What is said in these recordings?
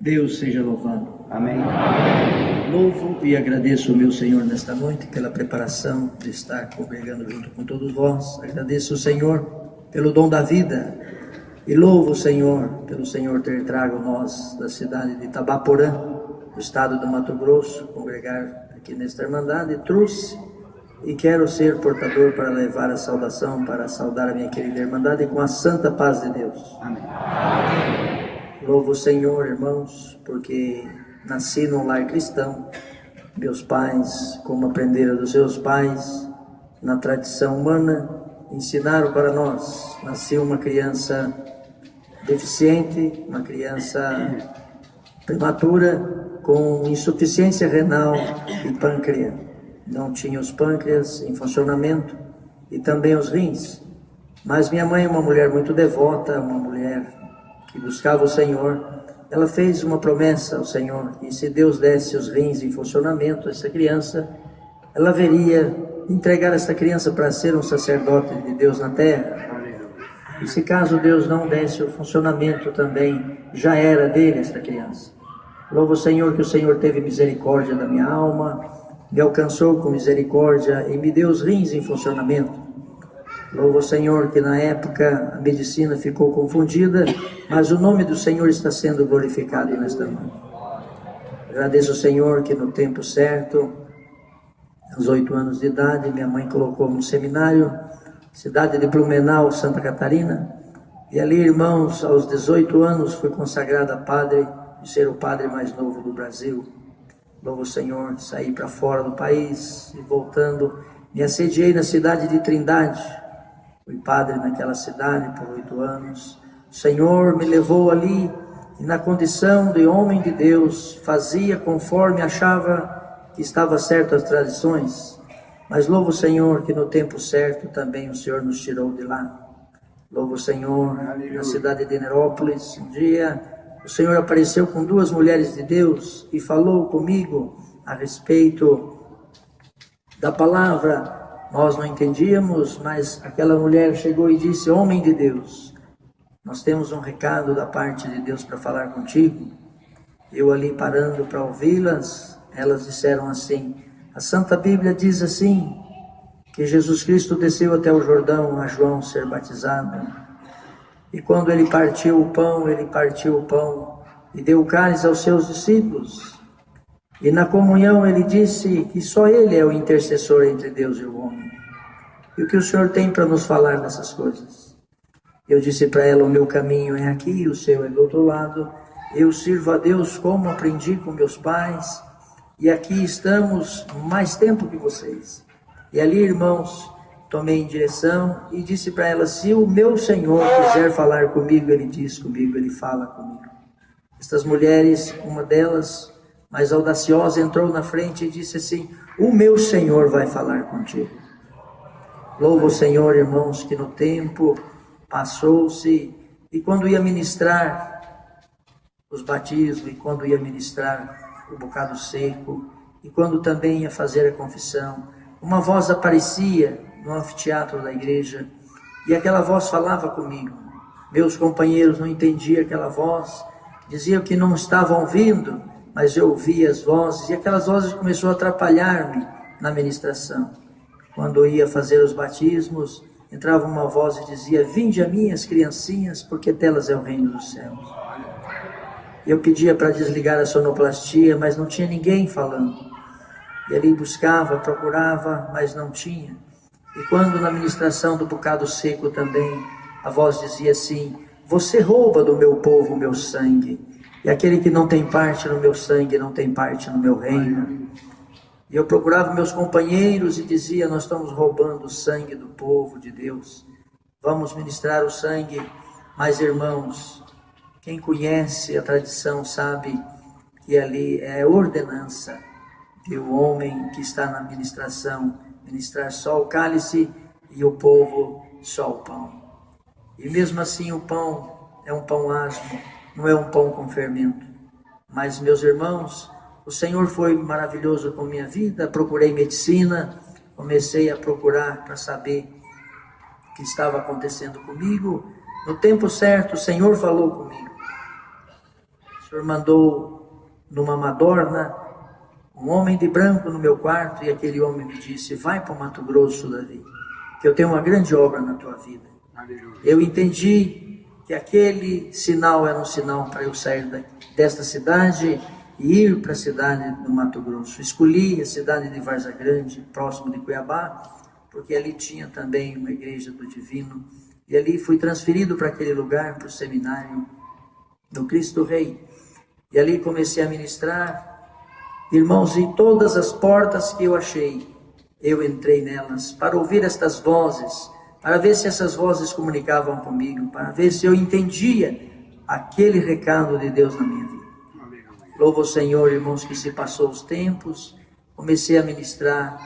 Deus seja louvado. Amém. Louvo e agradeço ao meu Senhor nesta noite pela preparação de estar congregando junto com todos vós. Agradeço ao Senhor pelo dom da vida e louvo o Senhor pelo Senhor ter trago nós da cidade de Itabaporã, do estado do Mato Grosso, congregar aqui nesta Irmandade. Trouxe e quero ser portador para levar a saudação, para saudar a minha querida Irmandade com a santa paz de Deus. Amém. Louvo o Senhor, irmãos, porque nasci num lar cristão. Meus pais, como aprenderam dos seus pais, na tradição humana, ensinaram para nós. Nasci uma criança deficiente, uma criança prematura, com insuficiência renal e pâncreas. Não tinha os pâncreas em funcionamento e também os rins. Mas minha mãe é uma mulher muito devota, uma mulher que buscava o Senhor. Ela fez uma promessa ao Senhor, que se Deus desse os rins em funcionamento a essa criança, ela veria entregar essa criança para ser um sacerdote de Deus na terra. E se caso Deus não desse o funcionamento também, já era dele esta criança. Louvo o Senhor que o Senhor teve misericórdia da minha alma, me alcançou com misericórdia e me deu os rins em funcionamento. Louvo o Senhor que na época a medicina ficou confundida, mas o nome do Senhor está sendo glorificado nesta noite. Agradeço ao Senhor que no tempo certo, aos 8 anos de idade, minha mãe colocou no seminário, cidade de Blumenau, Santa Catarina, e ali, irmãos, aos 18 anos fui consagrado a padre, de ser o padre mais novo do Brasil. Louvo o Senhor, saí para fora do país e voltando, me assediei na cidade de Trindade. Fui padre naquela cidade por 8 anos. O Senhor me levou ali e na condição de homem de Deus, fazia conforme achava que estava certo as tradições. Mas louvo o Senhor que no tempo certo também o Senhor nos tirou de lá. Louvo o Senhor, na cidade de Nerópolis, um dia o Senhor apareceu com 2 mulheres de Deus e falou comigo a respeito da palavra. Nós não entendíamos, mas aquela mulher chegou e disse: homem de Deus, nós temos um recado da parte de Deus para falar contigo. Eu ali parando para ouvi-las, elas disseram assim: a Santa Bíblia diz assim, que Jesus Cristo desceu até o Jordão a João ser batizado. E quando ele partiu o pão e deu o cálice aos seus discípulos. E na comunhão ele disse que só ele é o intercessor entre Deus e o homem. E o que o Senhor tem para nos falar dessas coisas? Eu disse para ela: o meu caminho é aqui, o seu é do outro lado. Eu sirvo a Deus como aprendi com meus pais. E aqui estamos mais tempo que vocês. E ali, irmãos, tomei em direção e disse para ela: se o meu Senhor quiser falar comigo, ele diz comigo, ele fala comigo. Estas mulheres, uma delas, mais audaciosa, entrou na frente e disse assim: o meu Senhor vai falar contigo. Louvo o Senhor, irmãos, que no tempo passou-se, e quando ia ministrar os batismos, e quando ia ministrar o bocado seco, e quando também ia fazer a confissão, uma voz aparecia no anfiteatro da igreja, e aquela voz falava comigo. Meus companheiros não entendiam aquela voz, diziam que não estavam ouvindo, mas eu ouvia as vozes, e aquelas vozes começaram a atrapalhar-me na ministração. Quando eu ia fazer os batismos, entrava uma voz e dizia: vinde a mim as criancinhas, porque delas é o reino dos céus. Eu pedia para desligar a sonoplastia, mas não tinha ninguém falando. E ali buscava, procurava, mas não tinha. E quando na ministração do bocado seco também, a voz dizia assim: você rouba do meu povo o meu sangue, e aquele que não tem parte no meu sangue não tem parte no meu reino. E eu procurava meus companheiros e dizia: nós estamos roubando o sangue do povo de Deus, vamos ministrar o sangue. Mas, irmãos, quem conhece a tradição sabe que ali é ordenança de o homem que está na ministração ministrar só o cálice e o povo só o pão. E mesmo assim o pão é um pão asmo, não é um pão com fermento. Mas, meus irmãos, o Senhor foi maravilhoso com minha vida. Procurei medicina, comecei a procurar para saber o que estava acontecendo comigo. No tempo certo, o Senhor falou comigo. O Senhor mandou numa madorna um homem de branco no meu quarto, e aquele homem me disse: vai para o Mato Grosso, Davi, que eu tenho uma grande obra na tua vida. Aleluia. Eu entendi que aquele sinal era um sinal para eu sair desta cidade e ir para a cidade do Mato Grosso. Escolhi a cidade de Várzea Grande, próximo de Cuiabá, porque ali tinha também uma igreja do Divino, e ali fui transferido para aquele lugar, para o seminário do Cristo Rei, e ali comecei a ministrar. Irmãos, em todas as portas que eu achei, eu entrei nelas para ouvir estas vozes, para ver se essas vozes comunicavam comigo, para ver se eu entendia aquele recado de Deus na minha vida. Louvo o Senhor, irmãos, que se passou os tempos, comecei a ministrar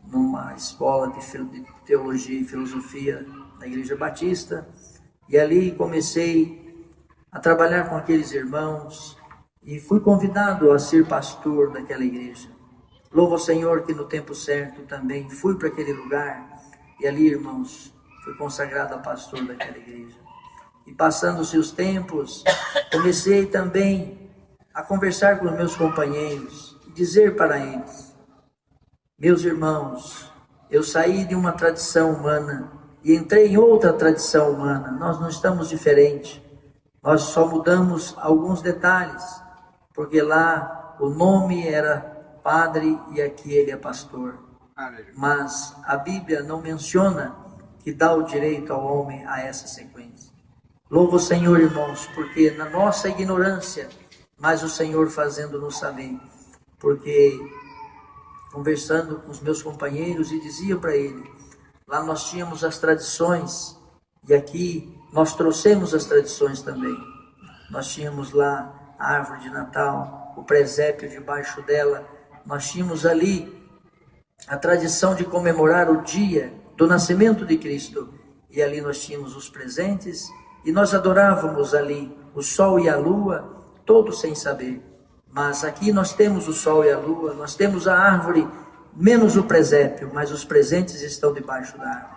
numa escola de teologia e filosofia da Igreja Batista, e ali comecei a trabalhar com aqueles irmãos, e fui convidado a ser pastor daquela igreja. Louvo ao Senhor que no tempo certo também fui para aquele lugar, e ali, irmãos, fui consagrado a pastor daquela igreja. E passando-se os tempos, comecei também a conversar com os meus companheiros, e dizer para eles: meus irmãos, eu saí de uma tradição humana e entrei em outra tradição humana. Nós não estamos diferentes, nós só mudamos alguns detalhes, porque lá o nome era padre e aqui ele é pastor. Mas a Bíblia não menciona que dá o direito ao homem a essa sequência. Louvo o Senhor, irmãos, porque na nossa ignorância, mas o Senhor fazendo-nos saber, porque conversando com os meus companheiros e dizia para ele, lá nós tínhamos as tradições, e aqui nós trouxemos as tradições também. Nós tínhamos lá a árvore de Natal, o presépio debaixo dela, nós tínhamos ali a tradição de comemorar o dia do nascimento de Cristo, e ali nós tínhamos os presentes, e nós adorávamos ali o sol e a lua, todos sem saber. Mas aqui nós temos o sol e a lua, nós temos a árvore, menos o presépio, mas os presentes estão debaixo da árvore.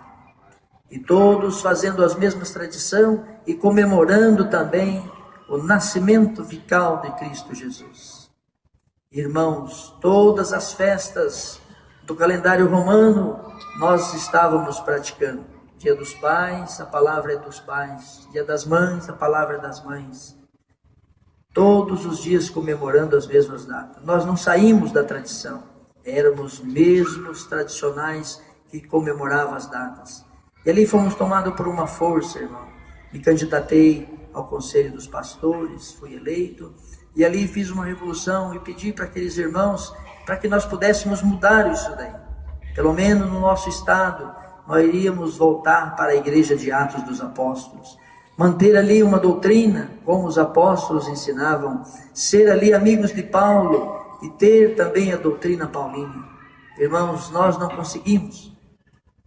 E todos fazendo as mesmas tradições e comemorando também o nascimento vital de Cristo Jesus. Irmãos, todas as festas do calendário romano nós estávamos praticando. Dia dos Pais, a palavra é dos pais. Dia das Mães, a palavra é das mães. Todos os dias comemorando as mesmas datas. Nós não saímos da tradição. Éramos mesmos tradicionais que comemoravam as datas. E ali fomos tomados por uma força, irmão. Me candidatei ao Conselho dos Pastores, fui eleito, e ali fiz uma revolução e pedi para aqueles irmãos para que nós pudéssemos mudar isso daí. Pelo menos no nosso estado, nós iríamos voltar para a igreja de Atos dos Apóstolos, manter ali uma doutrina, como os apóstolos ensinavam, ser ali amigos de Paulo e ter também a doutrina paulina. Irmãos, nós não conseguimos.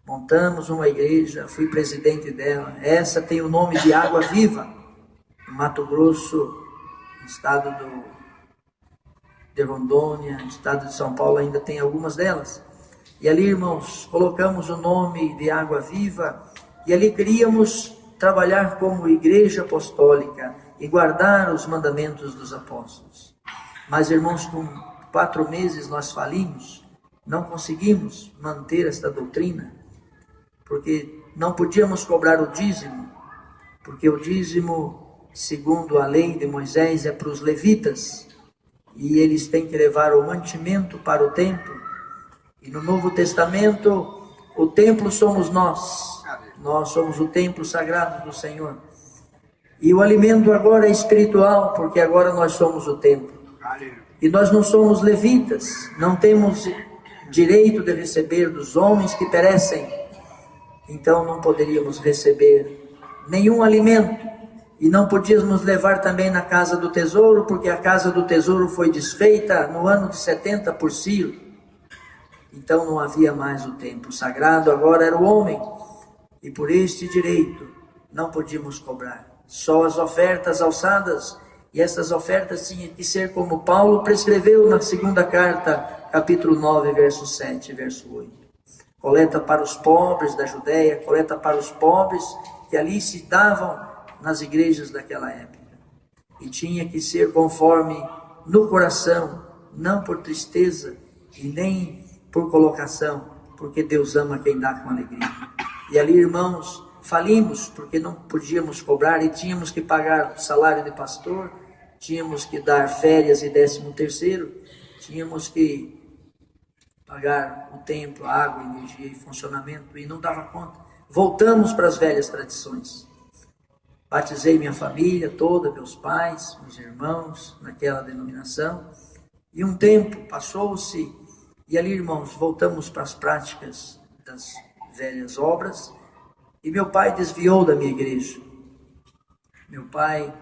Montamos uma igreja, fui presidente dela, essa tem o nome de Água Viva, no Mato Grosso, estado de Rondônia, estado de São Paulo, ainda tem algumas delas. E ali, irmãos, colocamos o nome de Água Viva, e ali queríamos trabalhar como igreja apostólica e guardar os mandamentos dos apóstolos. Mas, irmãos, com 4 meses nós falimos, não conseguimos manter esta doutrina, porque não podíamos cobrar o dízimo, porque o dízimo, segundo a lei de Moisés, é para os levitas, e eles têm que levar o mantimento para o templo. E no Novo Testamento, o templo somos nós. Nós somos o templo sagrado do Senhor. E o alimento agora é espiritual, porque agora nós somos o templo. E nós não somos levitas, não temos direito de receber dos homens que perecem. Então não poderíamos receber nenhum alimento. E não podíamos levar também na casa do tesouro, porque a casa do tesouro foi desfeita no ano de 70 por Ciro. Então não havia mais o templo sagrado, agora era o homem. E por este direito não podíamos cobrar. Só as ofertas alçadas, e essas ofertas tinham que ser como Paulo prescreveu na segunda carta, capítulo 9, verso 7 e verso 8. Coleta para os pobres da Judéia, coleta para os pobres que ali se davam nas igrejas daquela época. e tinha que ser conforme no coração, não por tristeza e nem por colocação, porque Deus ama quem dá com alegria. E ali, irmãos, falimos, porque não podíamos cobrar e tínhamos que pagar o salário de pastor, tínhamos que dar férias e 13º, tínhamos que pagar o templo, a água, energia e funcionamento, e não dava conta. Voltamos para as velhas tradições. Batizei minha família toda, meus pais, meus irmãos, naquela denominação, e um tempo passou-se, e ali, irmãos, voltamos para as práticas das velhas obras, e meu pai desviou da minha igreja. Meu pai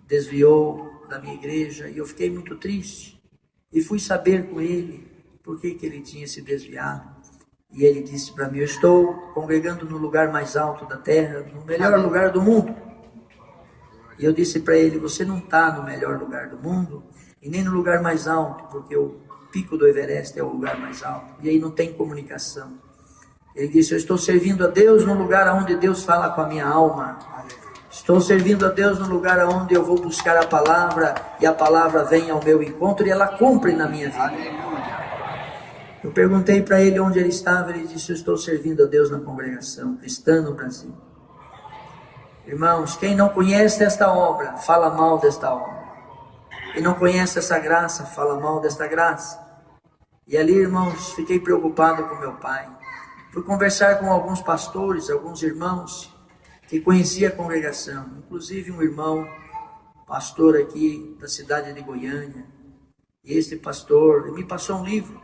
desviou da minha igreja, e eu fiquei muito triste, e fui saber com ele por que ele tinha se desviado. E ele disse para mim: eu estou congregando no lugar mais alto da terra, no melhor lugar do mundo. E eu disse para ele: você não está no melhor lugar do mundo, e nem no lugar mais alto, porque o pico do Everest é o lugar mais alto, e aí não tem comunicação. Ele disse: eu estou servindo a Deus no lugar onde Deus fala com a minha alma. Estou servindo a Deus no lugar onde eu vou buscar a palavra, e a palavra vem ao meu encontro, e ela cumpre na minha vida. Eu perguntei para ele onde ele estava, ele disse: eu estou servindo a Deus na congregação cristã no Brasil. Irmãos, quem não conhece esta obra, fala mal desta obra. Quem não conhece essa graça, fala mal desta graça. E ali, irmãos, fiquei preocupado com meu pai. Fui conversar com alguns pastores, alguns irmãos que conhecia a congregação, inclusive um irmão, pastor aqui da cidade de Goiânia. E este pastor me passou um livro.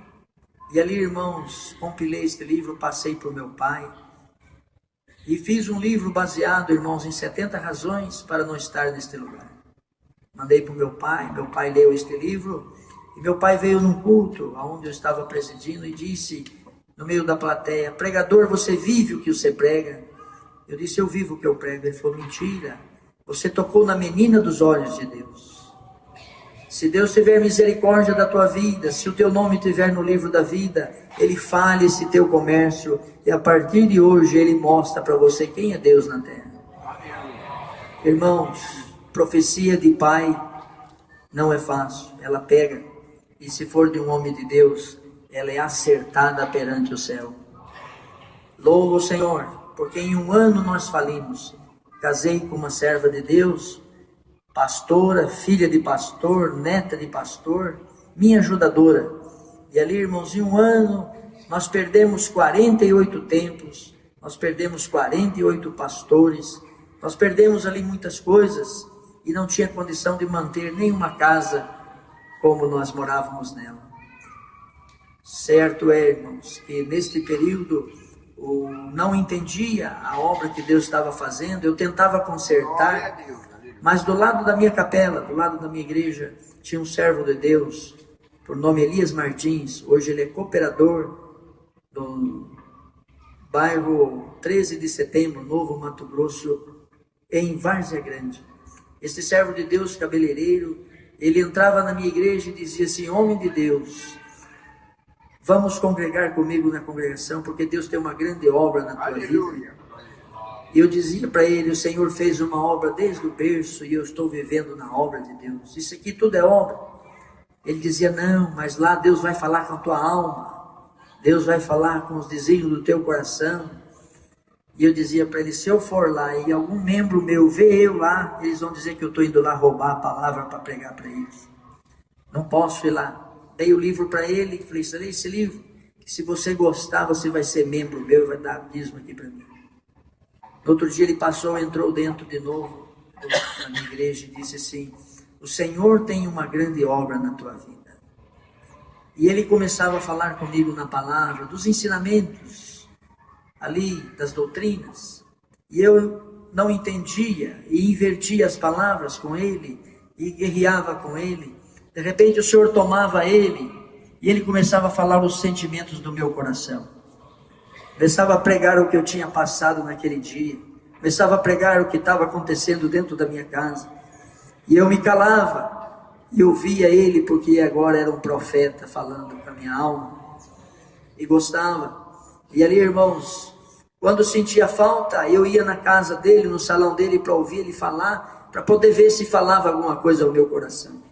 E ali, irmãos, compilei este livro, passei para o meu pai. E fiz um livro baseado, irmãos, em 70 razões para não estar neste lugar. Mandei para o meu pai leu este livro. E meu pai veio num culto, onde eu estava presidindo, e disse, no meio da plateia: pregador, você vive o que você prega? Eu disse: eu vivo o que eu prego. Ele falou: mentira, você tocou na menina dos olhos de Deus. Se Deus tiver misericórdia da tua vida, se o teu nome estiver no livro da vida, Ele fale esse teu comércio, e a partir de hoje Ele mostra para você quem é Deus na terra. Irmãos, profecia de pai não é fácil, ela pega, e se for de um homem de Deus, ela é acertada perante o céu. Louvo o Senhor, porque em um ano nós falimos. Casei com uma serva de Deus, pastora, filha de pastor, neta de pastor, minha ajudadora. E ali, irmãos, em um ano, nós perdemos 48 templos, nós perdemos 48 pastores, nós perdemos ali muitas coisas, e não tinha condição de manter nenhuma casa como nós morávamos nela. Certo é, irmãos, que neste período eu não entendia a obra que Deus estava fazendo, eu tentava consertar. Mas do lado da minha capela, do lado da minha igreja, tinha um servo de Deus, por nome Elias Martins. Hoje ele é cooperador do bairro 13 de Setembro, Novo Mato Grosso, em Várzea Grande. Este servo de Deus, cabeleireiro, ele entrava na minha igreja e dizia assim: homem de Deus, vamos congregar comigo na congregação, porque Deus tem uma grande obra na tua vida. E eu dizia para ele: o Senhor fez uma obra desde o berço e eu estou vivendo na obra de Deus. Isso aqui tudo é obra. Ele dizia: não, mas lá Deus vai falar com a tua alma. Deus vai falar com os desígnios do teu coração. E eu dizia para ele: se eu for lá e algum membro meu ver eu lá, eles vão dizer que eu estou indo lá roubar a palavra para pregar para eles. Não posso ir lá. Dei o livro para ele e falei: lê esse livro, que se você gostar, você vai ser membro meu e vai dar dízimo aqui para mim. No outro dia ele passou, entrou dentro de novo na minha igreja e disse assim: o Senhor tem uma grande obra na tua vida. E ele começava a falar comigo na palavra, dos ensinamentos, ali, das doutrinas. E eu não entendia e invertia as palavras com ele e guerreava com ele. De repente o Senhor tomava ele e ele começava a falar os sentimentos do meu coração. Começava a pregar o que eu tinha passado naquele dia. Começava a pregar o que estava acontecendo dentro da minha casa. E eu me calava. E ouvia ele, porque agora era um profeta falando com a minha alma. E gostava. E ali, irmãos, quando sentia falta, eu ia na casa dele, no salão dele, para ouvir ele falar para poder ver se falava alguma coisa ao meu coração.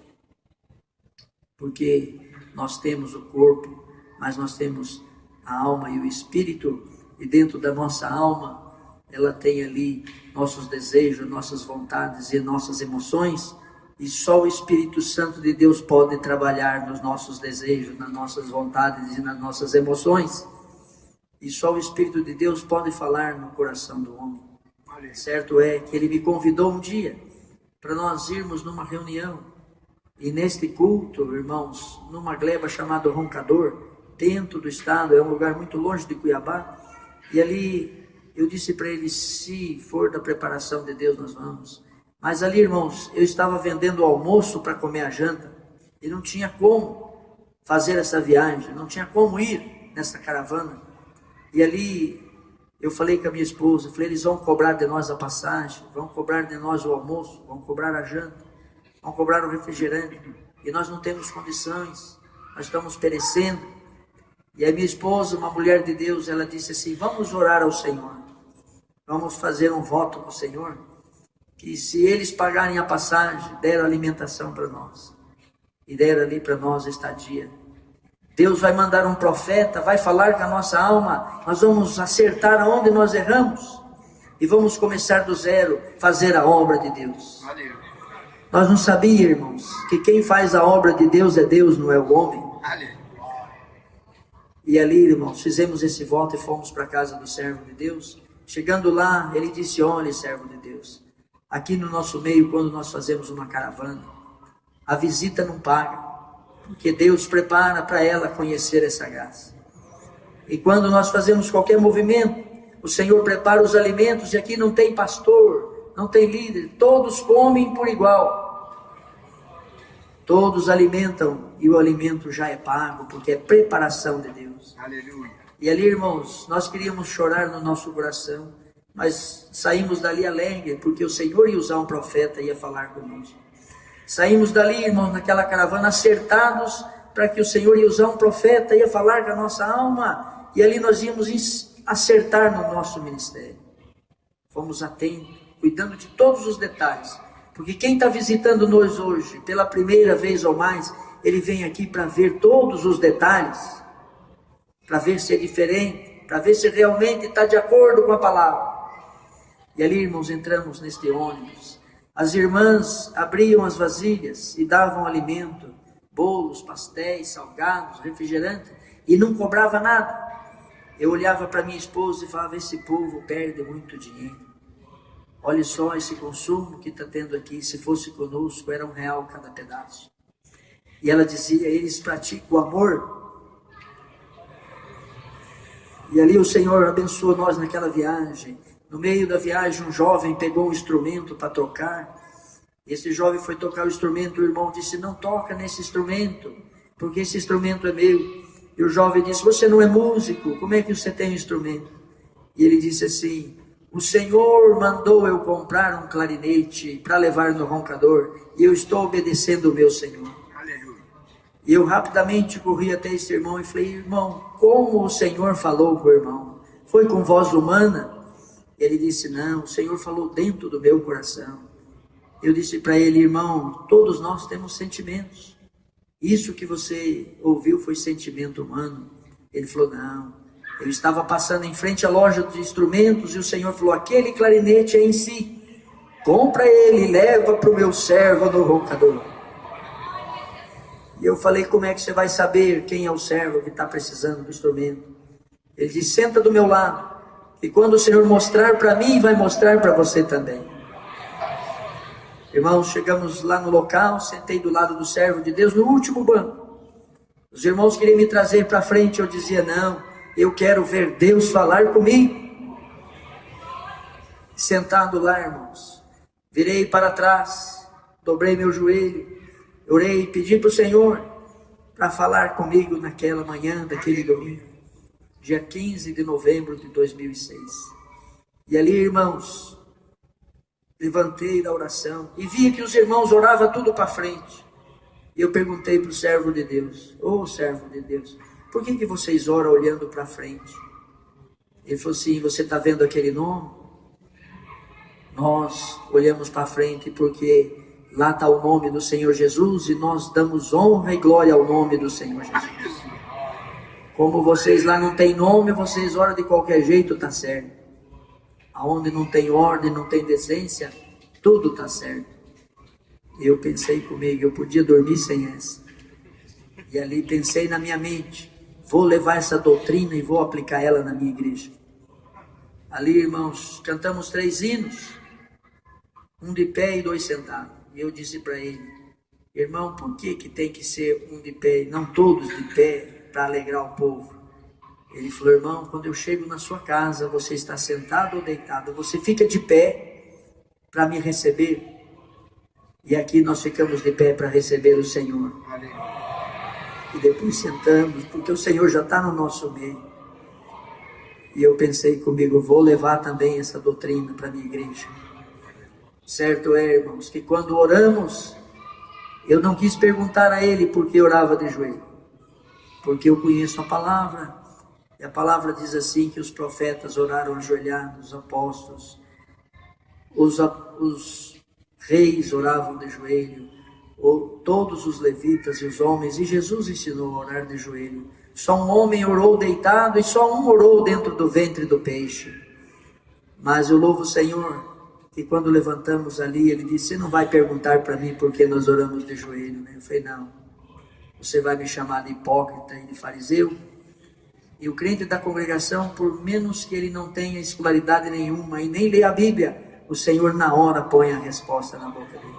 Porque nós temos o corpo, mas nós temos a alma e o espírito, e dentro da nossa alma, ela tem ali nossos desejos, nossas vontades e nossas emoções, e só o Espírito Santo de Deus pode trabalhar nos nossos desejos, nas nossas vontades e nas nossas emoções. E só o Espírito de Deus pode falar no coração do homem. Certo é que ele me convidou um dia para nós irmos numa reunião. E neste culto, irmãos, numa gleba chamada Roncador, dentro do estado, é um lugar muito longe de Cuiabá. E ali eu disse para ele, se for da preparação de Deus, nós vamos. Mas ali, irmãos, eu estava vendendo o almoço para comer a janta. E não tinha como fazer essa viagem, não tinha como ir nessa caravana. E ali eu falei com a minha esposa, falei, eles vão cobrar de nós a passagem, vão cobrar de nós o almoço, vão cobrar a janta, vão cobrar o refrigerante. E nós não temos condições, nós estamos perecendo. E a minha esposa, uma mulher de Deus, ela disse assim, vamos orar ao Senhor. Vamos fazer um voto com o Senhor, que se eles pagarem a passagem, deram alimentação para nós, e deram ali para nós estadia, Deus vai mandar um profeta, vai falar com a nossa alma, nós vamos acertar aonde nós erramos, e vamos começar do zero, fazer a obra de Deus. Valeu. Nós não sabíamos, irmãos, que quem faz a obra de Deus é Deus, não é o homem. Valeu. E ali, irmãos, fizemos esse voto e fomos para a casa do servo de Deus. Chegando lá, ele disse, olha, servo de Deus, aqui no nosso meio, quando nós fazemos uma caravana, a visita não paga, porque Deus prepara para ela conhecer essa graça. E quando nós fazemos qualquer movimento, o Senhor prepara os alimentos, e aqui não tem pastor, não tem líder, todos comem por igual. Todos alimentam, e o alimento já é pago, porque é preparação de Deus. Aleluia. E ali, irmãos, nós queríamos chorar no nosso coração, mas saímos dali alegre, porque o Senhor ia usar um profeta e ia falar conosco. Saímos dali, irmãos, naquela caravana, acertados, para que o Senhor ia usar um profeta, ia falar com a nossa alma, e ali nós íamos acertar no nosso ministério. Fomos atentos, cuidando de todos os detalhes, porque quem está visitando nós hoje, pela primeira vez ou mais, ele vem aqui para ver todos os detalhes, para ver se é diferente, para ver se realmente está de acordo com a palavra. E ali, irmãos, entramos neste ônibus. As irmãs abriam as vasilhas e davam alimento, bolos, pastéis, salgados, refrigerante, e não cobrava nada. Eu olhava para minha esposa e falava, esse povo perde muito dinheiro. Olha só esse consumo que está tendo aqui, se fosse conosco, era R$1 cada pedaço. E ela dizia, eles praticam o amor. E ali o Senhor abençoou nós naquela viagem. No meio da viagem, um jovem pegou um instrumento para tocar. Esse jovem foi tocar o instrumento, o irmão disse, não toca nesse instrumento, porque esse instrumento é meu. E o jovem disse, você não é músico, como é que você tem um instrumento? E ele disse assim, o Senhor mandou eu comprar um clarinete para levar no roncador, e eu estou obedecendo o meu Senhor. Aleluia. E eu rapidamente corri até esse irmão e falei, irmão, como o Senhor falou com o irmão? Foi com voz humana? Ele disse, não, o Senhor falou dentro do meu coração. Eu disse para ele, irmão, todos nós temos sentimentos. Isso que você ouviu foi sentimento humano? Ele falou, não. Eu estava passando em frente à loja de instrumentos e o Senhor falou, aquele clarinete é em si. Compra ele e leva para o meu servo no roncador. E eu falei, como é que você vai saber quem é o servo que está precisando do instrumento? Ele disse, senta do meu lado. E quando o Senhor mostrar para mim, vai mostrar para você também. Irmãos, chegamos lá no local, sentei do lado do servo de Deus, no último banco. Os irmãos queriam me trazer para frente, eu dizia, não, eu quero ver Deus falar comigo. Sentado lá, irmãos, virei para trás, dobrei meu joelho, orei e pedi para o Senhor para falar comigo naquela manhã, daquele domingo, dia 15 de novembro de 2006. E ali, irmãos, levantei da oração e via que os irmãos oravam tudo para frente. E eu perguntei para o servo de Deus, ô servo de Deus, por que vocês oram olhando para frente? Ele falou assim, você está vendo aquele nome? nós olhamos para frente porque lá está o nome do Senhor Jesus e nós damos honra e glória ao nome do Senhor Jesus. Como vocês lá não tem nome, vocês oram de qualquer jeito, está certo. Aonde não tem ordem, não tem decência, tudo está certo. E eu pensei comigo, eu podia dormir sem essa. E ali pensei na minha mente, vou levar essa doutrina e vou aplicar ela na minha igreja. Ali, irmãos, cantamos 3 hinos, um de pé e 2 sentados. E eu disse para ele, irmão, por que tem que ser um de pé e não todos de pé para alegrar o povo? Ele falou, irmão, quando eu chego na sua casa, você está sentado ou deitado, você fica de pé para me receber. E aqui nós ficamos de pé para receber o Senhor. E depois sentamos, porque o Senhor já está no nosso meio. E eu pensei comigo, vou levar também essa doutrina para a minha igreja. Certo é, irmãos, que quando oramos, eu não quis perguntar a ele por que orava de joelho. Porque eu conheço a palavra. E a palavra diz assim, que os profetas oraram ajoelhados, os apóstolos, os reis oravam de joelho, todos os levitas e os homens, e Jesus ensinou a orar de joelho. Só um homem orou deitado e só um orou dentro do ventre do peixe. Mas eu louvo o Senhor, que quando levantamos ali, ele disse, você não vai perguntar para mim por que nós oramos de joelho, né? Eu falei, não, você vai me chamar de hipócrita e de fariseu? E o crente da congregação, por menos que ele não tenha escolaridade nenhuma e nem lê a Bíblia, o Senhor na hora põe a resposta na boca dele.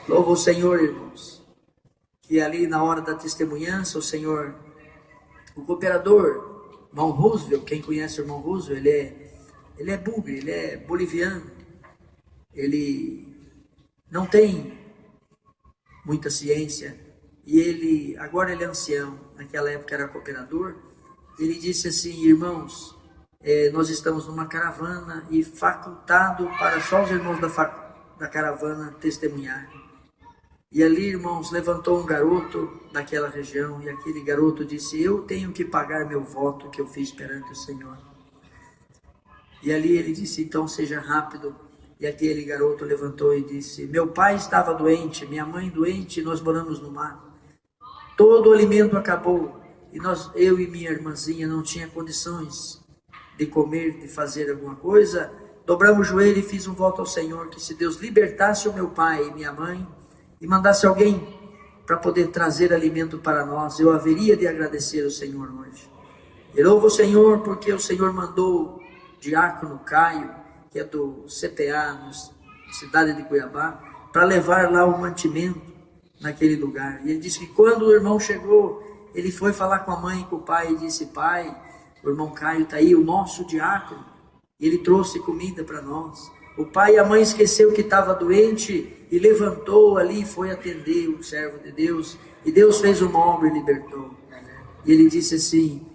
Louva o Senhor, irmãos, que ali na hora da testemunhança, o Senhor, o cooperador, irmão Roosevelt, quem conhece o irmão Roosevelt, ele é bugre, ele é boliviano, ele não tem muita ciência, e agora ele é ancião, naquela época era cooperador. Ele disse assim, irmãos, nós estamos numa caravana e facultado para só os irmãos da caravana testemunhar. E ali, irmãos, levantou um garoto daquela região, e aquele garoto disse, eu tenho que pagar meu voto que eu fiz perante o Senhor. E ali ele disse, então seja rápido. E aquele garoto levantou e disse, meu pai estava doente, minha mãe doente, e nós moramos no mato. Todo o alimento acabou, e eu e minha irmãzinha não tinha condições de comer, de fazer alguma coisa. Dobramos o joelho e fiz um voto ao Senhor, que se Deus libertasse o meu pai e minha mãe, e mandasse alguém para poder trazer alimento para nós, eu haveria de agradecer ao Senhor hoje. Eu louvo o Senhor, porque o Senhor mandou o diácono Caio, que é do CPA, na cidade de Cuiabá, para levar lá o mantimento naquele lugar. E ele disse que quando o irmão chegou, ele foi falar com a mãe e com o pai, e disse, pai, o irmão Caio está aí, o nosso diácono, e ele trouxe comida para nós. O pai e a mãe esqueceu que estava doente, e levantou ali e foi atender o servo de Deus, e Deus fez uma obra e libertou. E ele disse assim,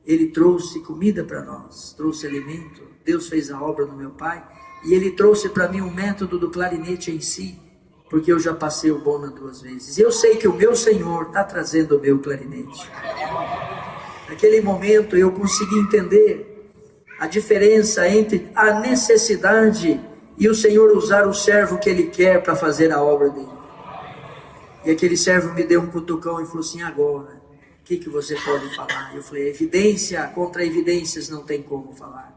ele trouxe comida para nós, trouxe alimento, Deus fez a obra no meu pai, e ele trouxe para mim um método do clarinete em si, porque eu já passei o bona 2 vezes. E eu sei que o meu Senhor está trazendo o meu clarinete. Naquele momento eu consegui entender a diferença entre a necessidade e o Senhor usar o servo que Ele quer para fazer a obra dele. E aquele servo me deu um cutucão e falou assim, agora, o que você pode falar? Eu falei, evidência contra evidências não tem como falar.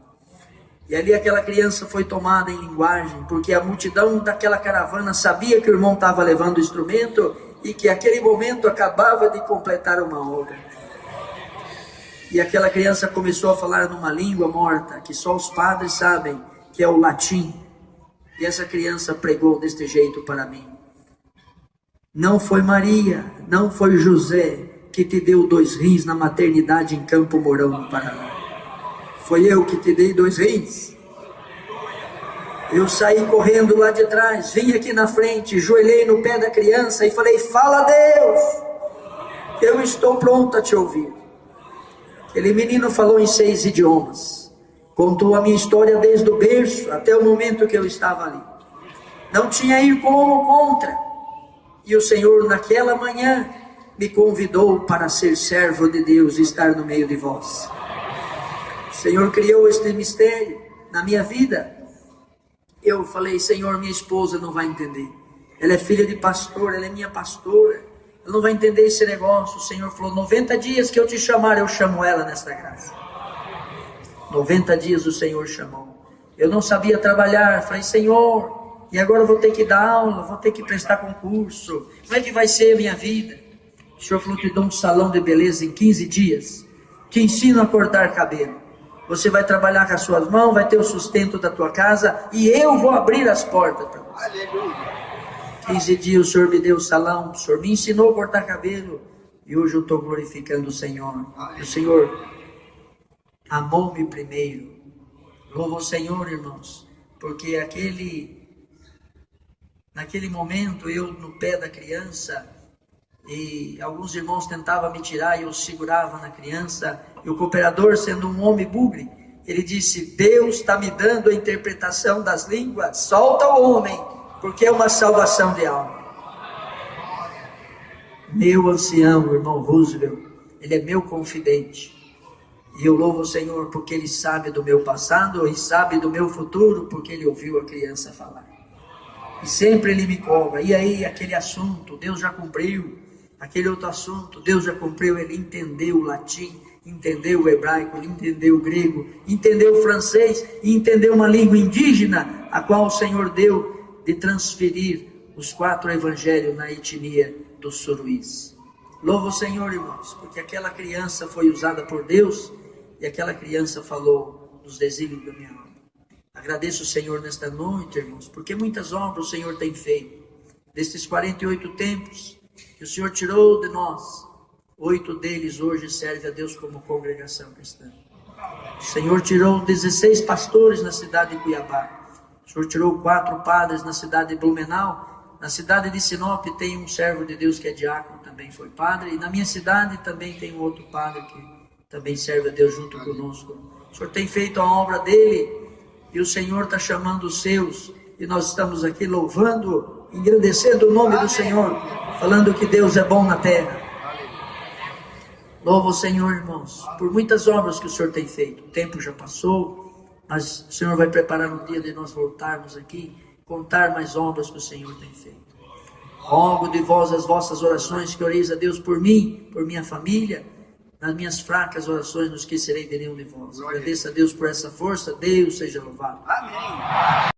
E ali aquela criança foi tomada em linguagem, porque a multidão daquela caravana sabia que o irmão estava levando o instrumento e que aquele momento acabava de completar uma obra. E aquela criança começou a falar numa língua morta, que só os padres sabem, que é o latim. E essa criança pregou deste jeito para mim. Não foi Maria, não foi José que te deu 2 rins na maternidade em Campo Mourão, no Paraná. Foi eu que te dei 2 rins. Eu saí correndo lá de trás, vim aqui na frente, joelhei no pé da criança e falei, fala a Deus, eu estou pronto a te ouvir. Aquele menino falou em 6 idiomas, contou a minha história desde o berço até o momento que eu estava ali. Não tinha ir como contra. E o Senhor naquela manhã me convidou para ser servo de Deus e estar no meio de vós. O Senhor criou este mistério na minha vida. Eu falei, Senhor, minha esposa não vai entender. Ela é filha de pastor, ela é minha pastora. Ela não vai entender esse negócio. O Senhor falou, 90 dias que eu te chamar, eu chamo ela nesta graça. 90 dias o Senhor chamou. Eu não sabia trabalhar. Falei, Senhor, e agora eu vou ter que dar aula, vou ter que prestar concurso. Como é que vai ser a minha vida? O Senhor falou, te dou um salão de beleza em 15 dias. Te ensino a cortar cabelo. Você vai trabalhar com as suas mãos, vai ter o sustento da tua casa e eu vou abrir as portas para você. Aleluia. 15 dias o Senhor me deu o salão, o Senhor me ensinou a cortar cabelo e hoje eu estou glorificando o Senhor. E o Senhor amou-me primeiro. Louvo o Senhor, irmãos, porque naquele momento eu no pé da criança, e alguns irmãos tentavam me tirar e eu segurava na criança, e o cooperador, sendo um homem bugre, ele disse, Deus está me dando a interpretação das línguas, solta o homem, porque é uma salvação de alma. Meu ancião, o irmão Roosevelt, ele é meu confidente, e eu louvo o Senhor porque ele sabe do meu passado e sabe do meu futuro, porque ele ouviu a criança falar. E sempre ele me cobra, e aí aquele assunto, Deus já cumpriu. Aquele outro assunto, Deus já cumpriu. Ele entendeu o latim, entendeu o hebraico, ele entendeu o grego, entendeu o francês e entendeu uma língua indígena, a qual o Senhor deu de transferir os 4 evangelhos na etnia dos suruís. Louvo o Senhor, irmãos, porque aquela criança foi usada por Deus e aquela criança falou dos desígnios da minha alma. Agradeço o Senhor nesta noite, irmãos, porque muitas obras o Senhor tem feito. Destes 48 tempos que o Senhor tirou de nós, 8 deles hoje servem a Deus como congregação cristã. O Senhor tirou 16 pastores na cidade de Cuiabá. O Senhor tirou 4 padres na cidade de Blumenau. Na cidade de Sinop tem um servo de Deus que é diácono, também foi padre. E na minha cidade também tem um outro padre que também serve a Deus junto conosco. O Senhor tem feito a obra dele e o Senhor está chamando os seus. E nós estamos aqui louvando, engrandecendo o nome do Senhor, falando que Deus é bom na terra. Louvo o Senhor, irmãos, por muitas obras que o Senhor tem feito. O tempo já passou, mas o Senhor vai preparar um dia de nós voltarmos aqui, contar mais obras que o Senhor tem feito. Rogo de vós as vossas orações, que oreis a Deus por mim, por minha família. Nas minhas fracas orações não esquecerei de nenhum de vós. Agradeço a Deus por essa força. Deus seja louvado. Amém.